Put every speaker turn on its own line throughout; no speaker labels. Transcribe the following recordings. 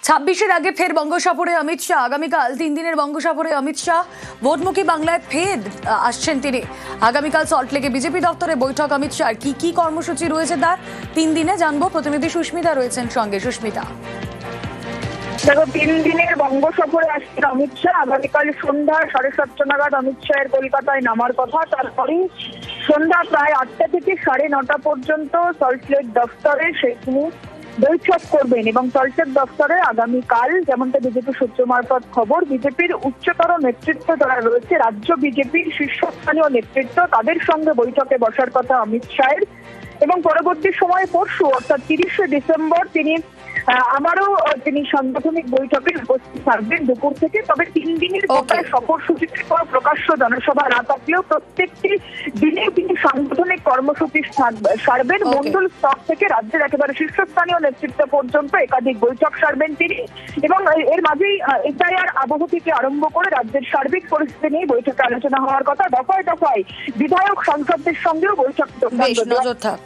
ছাব্বিশের আগে ফের বঙ্গ সফরে অমিত শাহ। আগামীকাল 3 দিনের বঙ্গ সফরে অমিত শাহ ভোটমুখী বাংলায় ফের আসছেন তিনি। আগামীকাল সল্টলেকে বিজেপি দপ্তরে বৈঠক অমিত শাহ। কি কর্মসূচি রয়েছে তার 3 দিনে জানবো। প্রতিনিধি সুস্মিতা রয়েছেন সঙ্গে। সুস্মিতা,
দেখো, 3 দিনের বঙ্গ সফরে আসছেন অমিত শাহ। আগামীকাল সন্ধ্যা 7:30 নাগাদ অমিত শাহের কলকাতায় নামার কথা। তারপরে সন্ধ্যা প্রায় 8টা থেকে 9:30 পর্যন্ত সল্টলেক দফতরে সেখানে বৈঠক করবেন এবং সল্টলেক দফতরে আগামীকাল, যেমনটা বিজেপি সূত্র মারফত খবর, বিজেপির উচ্চতর নেতৃত্ব যারা রয়েছে, রাজ্য বিজেপির শীর্ষস্থানীয় নেতৃত্ব, তাদের সঙ্গে বৈঠকে বসার কথা অমিত শাহের। এবং পরবর্তী সময়ে পরশু অর্থাৎ 30শে ডিসেম্বর তিনি সাংগঠনিক বৈঠকে উপস্থিত থাকবেন দুপুর থেকে। তবে 3 দিনের সফরসূচিতে কোনো প্রকাশ্য জনসভা না থাকলেও প্রত্যেকটি দিনে তিনি সাংগঠনিক কর্মসূচি সারবেন। মন্ডল স্তর থেকে রাজ্যের একেবারে শীর্ষস্থানীয় নেতৃত্ব পর্যন্ত একাধিক বৈঠক সারবেন তিনি। এবং এর মাঝেই এসআইআর আবহ থেকে আরম্ভ করে রাজ্যের সার্বিক পরিস্থিতি নিয়ে বৈঠকে আলোচনা হওয়ার কথা। দফায় দফায় বিধায়ক সাংসদদের সঙ্গেও বৈঠক
নজর থাক।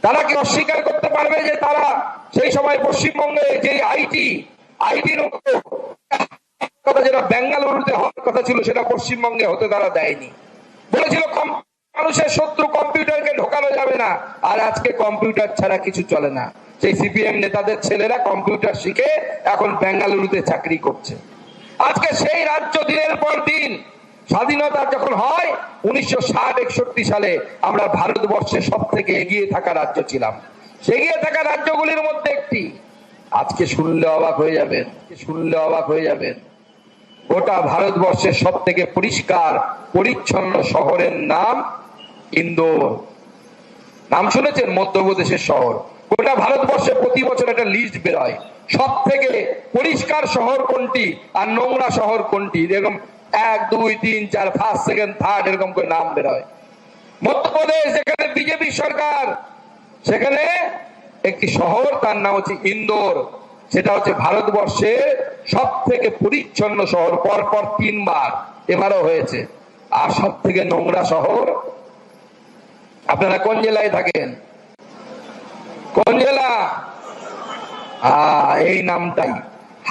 তারা কি অস্বীকার করতে পারবে যে তারা সেই সময় পশ্চিমবঙ্গে যে আইটি কথা যেটা বেঙ্গালুরুতে হওয়ার কথা ছিল সেটা পশ্চিমবঙ্গে হতে তারা দেয়নি। বলেছিল মানুষের শত্রু কম্পিউটারকে ঢোকানো যাবে না, আর আজকে কম্পিউটার ছাড়া কিছু চলে না। সেই সিপিএম নেতাদের ছেলেরা কম্পিউটার শিখে এখন বেঙ্গালুরুতে চাকরি করছে। আজকে সেই রাজ্য দিনের পর দিন স্বাধীনতা যখন হয় 1960-61 সালে আমরা ভারতবর্ষে সব থেকে এগিয়ে থাকা রাজ্য ছিলাম। এগিয়ে থাকা রাজ্যগুলির মধ্যে একটি, আজকে শুনলে অবাক হয়ে যাবেন, গোটা ভারতবর্ষের সব থেকে পরিষ্কার পরিচ্ছন্ন শহরের নাম ইন্দোর। নাম শুনেছেন? মধ্যপ্রদেশের শহর। গোটা ভারতবর্ষে প্রতি বছর একটা লিস্ট বেরোয় সব থেকে পরিষ্কার শহর কোনটি আর নোংরা শহর কোনটি। এরকম 1, 2, 3, 4, ফার্স্ট, সেকেন্ড, থার্ড এরকম করে নাম বেরোয়। মধ্যপ্রদেশ, যেখানে বিজেপি সরকার, সেখানে একটি শহর, তার নাম হচ্ছে ইন্দোর। সেটা হচ্ছে ভারতবর্ষের সব থেকে পরিচ্ছন্ন শহর, পরপর 3 বার, এবারও হয়েছে। আর সব থেকে নোংরা শহর, আপনারা কোন জেলায় থাকেন? কোন জেলা? এই নামটাই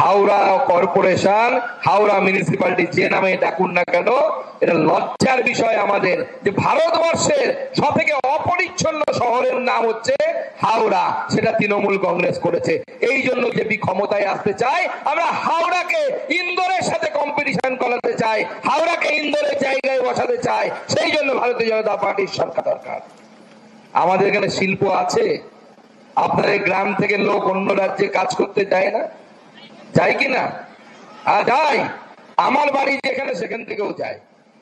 হাওড়া কর্পোরেশন, হাওড়া মিউনিসিপ্যালিটি, যে নামে ডাকুন না কেন, এটা লজ্জার বিষয় আমাদের যে ভারতবর্ষের সব থেকে অপরিচ্ছন্ন শহরের নাম হচ্ছে হাওড়া। সেটা তৃণমূল কংগ্রেস করেছে। এই জন্য বিজেপি ক্ষমতায় আসতে চায়। আমরা হাওড়াকে ইন্দোরের সাথে কম্পিটিশন করাতে চাই, হাওড়াকে ইন্দোরের জায়গায় বসাতে চাই। সেই জন্য ভারতীয় জনতা পার্টির সরকার দরকার। আমাদের এখানে শিল্প আছে। আপনাদের গ্রাম থেকে লোক অন্য রাজ্যে কাজ করতে যায় না? যায় কিনা? যায়। আমার বাড়ি যেখানে, সেখান থেকেও যায়।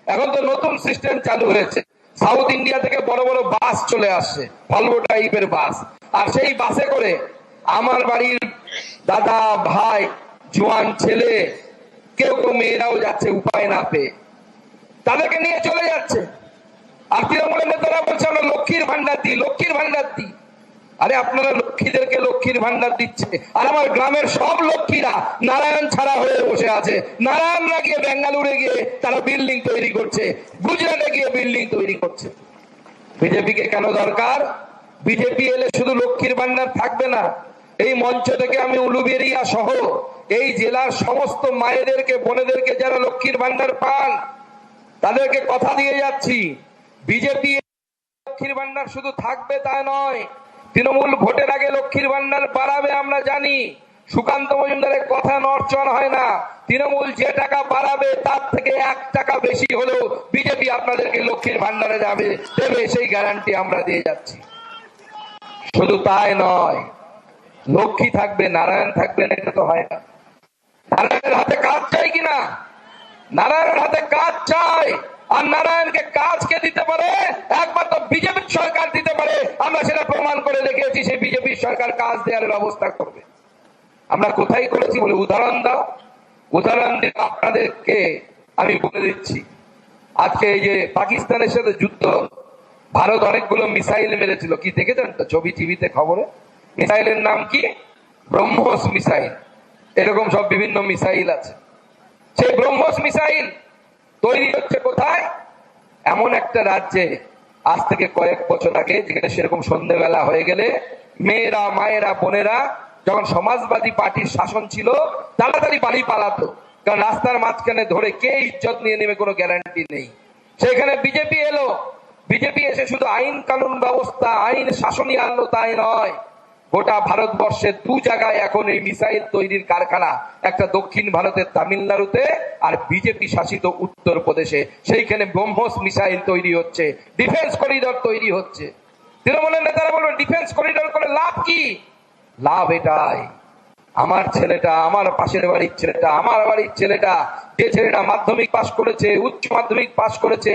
এখন তো নতুন সিস্টেম চালু হয়েছে। সাউথ ইন্ডিয়া থেকে বড় বড় বাস চলে আসছে, ভলভো টাইপের বাস। আর সেই বাসে করে আমার বাড়ির দাদা, ভাই, জোয়ান ছেলে, কেউ মেয়েরাও যাচ্ছে উপায় না পেয়ে, তাদেরকে নিয়ে চলে যাচ্ছে। আর তৃণমূলের নেতারা বলছে আমরা লক্ষ্মীর ভান্ডার দিই। আরে আপনারা লক্ষ্মীদেরকে লক্ষ্মীর ভান্ডার দিচ্ছে, আর আমার গ্রামের সব লক্ষ্মীরা নারায়ণ ছাড়া হয়ে বসে আছে। নারায়ণরা গিয়ে বেঙ্গালুরু গিয়ে তারা বিল্ডিং তৈরি করছে, গুজরাটে গিয়ে বিল্ডিং তৈরি করছে। বিজেপিকে কেন দরকার? বিজেপি এলে শুধু লক্ষ্মীর ভান্ডার থাকবে না। এই মঞ্চ থেকে আমি উলুবেড়িয়া সহ এই জেলার সমস্ত মায়েদেরকে, বোনেদেরকে যারা লক্ষ্মীর ভান্ডার পান, তাদেরকে কথা দিয়ে যাচ্ছি, বিজেপি লক্ষ্মীর ভান্ডার শুধু থাকবে তা নয়, তৃণমূল ভোটের আগে লক্ষ্মীর ভান্ডার বাড়াবে। আমরা জানি সুকান্ত মজুমদারের কথা নড়চড় হয় না। তৃণমূল যে টাকা বাড়াবে তার থেকে 1 টাকা বেশি হলেও বিজেপি আপনাদেরকে লক্ষ্মীর ভান্ডারে দেবে, সেই গ্যারান্টি আমরা দিয়ে যাচ্ছি। শুধু তাই নয়, লক্ষ্মী থাকবে, নারায়ণ থাকবে না, এটা তো হয় না। নারায়ণের হাতে কাজ চাই কিনা? নারায়ণের হাতে কাজ চাই। আর নারায়ণকে কাজ কে দিতে পারে? একবার তো বিজেপির সরকার দিতে পারে। আমরা সেটা প্রমাণ করে দেখিয়েছি। সেই বিজেপির সরকার কাজ দেওয়ার ব্যবস্থা করবে। আমরা কোথায় করেছি বলে উদাহরণ দাও। উদাহরণ দিয়ে আপনাদেরকে আমি বলে দিচ্ছি। আজকে এই যে পাকিস্তানের সাথে যুদ্ধ, ভারত অনেকগুলো মিসাইল মেরেছিল। কি দেখেছেন তো ছবি, টিভিতে, খবরে? মিসাইলের নাম কি? ব্রহ্মস মিসাইল। এরকম সব বিভিন্ন মিসাইল আছে। সেই ব্রহ্মস মিসাইল তৈরি হচ্ছে কোথায়? এমন একটা রাজ্যে আজ থেকে কয়েক বছর আগে, যেখানে সেরকম সন্ধ্যেবেলা হয়ে গেলে মেয়েরা, মায়েরা, বোনেরা যখন সমাজবাদী পার্টির শাসন ছিল তাড়াতাড়ি বাড়ি পালাতো, কারণ রাস্তার মাঝখানে ধরে কে ইজ্জত নিয়ে নেবে কোনো গ্যারান্টি নেই। সেখানে বিজেপি এলো, বিজেপি এসে শুধু আইন কানুন ব্যবস্থা, আইন শাসনই আনলো তাই নয়, গোটা ভারতবর্ষের দু জায়গায় এখন এই মিসাইল তৈরির কারখানা, একটা দক্ষিণ ভারতের তামিলনাড়ুতে আর বিজেপি শাসিত উত্তরপ্রদেশে। সেইখানে ব্রহ্মস মিসাইল তৈরি হচ্ছে, ডিফেন্স করিডর তৈরি হচ্ছে। তৃণমূলের নেতারা বলবেন ডিফেন্স করিডর করে লাভ কি? লাভ এটাই, আমার ছেলেটা, আমার পাশের বাড়ির ছেলেটা, আমার বাড়ির ছেলেটা, যে ছেলেটা মাধ্যমিক পাশ করেছে, উচ্চ মাধ্যমিক পাশ করেছে,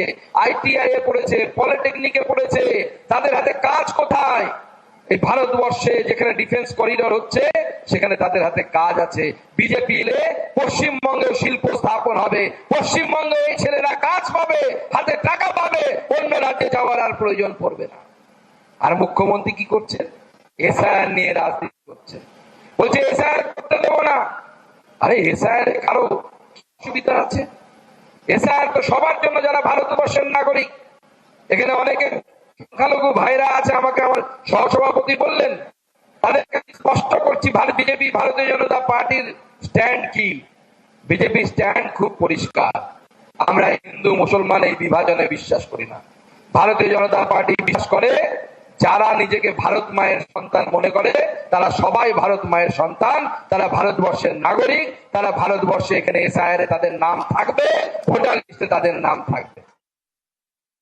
ITI এ পড়েছে, পলিটেকনিকে পড়েছে, তাদের হাতে কাজ কোথায়? এই ভারতবর্ষে যেখানে ডিফেন্স করিডর হচ্ছে সেখানে তাদের হাতে কাজ আছে। বিজেপি এলে পশ্চিমবঙ্গে শিল্প স্থাপন হবে, পশ্চিমবঙ্গে এই ছেলেরা কাজ পাবে, হাতে টাকা পাবে, অন্য রাজ্যে যাওয়ার আর প্রয়োজন পড়বে না। আর মুখ্যমন্ত্রী কি করছে? এসআইআর নিয়ে রাজনীতি করছে, বলছে এসআইআর করতে দেবো না। আরে এসআইআর কারো সুবিধা আছে? এসআইআর তো সবার জন্য, যারা ভারতবর্ষের নাগরিক। এখানে অনেকে সংখ্যালঘু ভাইরা আছে, আমাকে আমার সহসভাপতি বললেন, তাদেরকে স্পষ্ট করছি বিজেপি, ভারতীয় জনতা পার্টির স্ট্যান্ড কি। বিজেপি স্ট্যান্ড খুব পরিষ্কার, আমরা হিন্দু মুসলমান এই বিভাজনে বিশ্বাস করি না। ভারতীয় জনতা পার্টি বিশ্বাস করে যারা নিজেকে ভারত মায়ের সন্তান মনে করে তারা সবাই ভারত মায়ের সন্তান, তারা ভারতবর্ষের নাগরিক, তারা ভারতবর্ষে এখানে এসআইআর এ তাদের নাম থাকবে, ভোটার লিস্টে তাদের নাম থাকবে।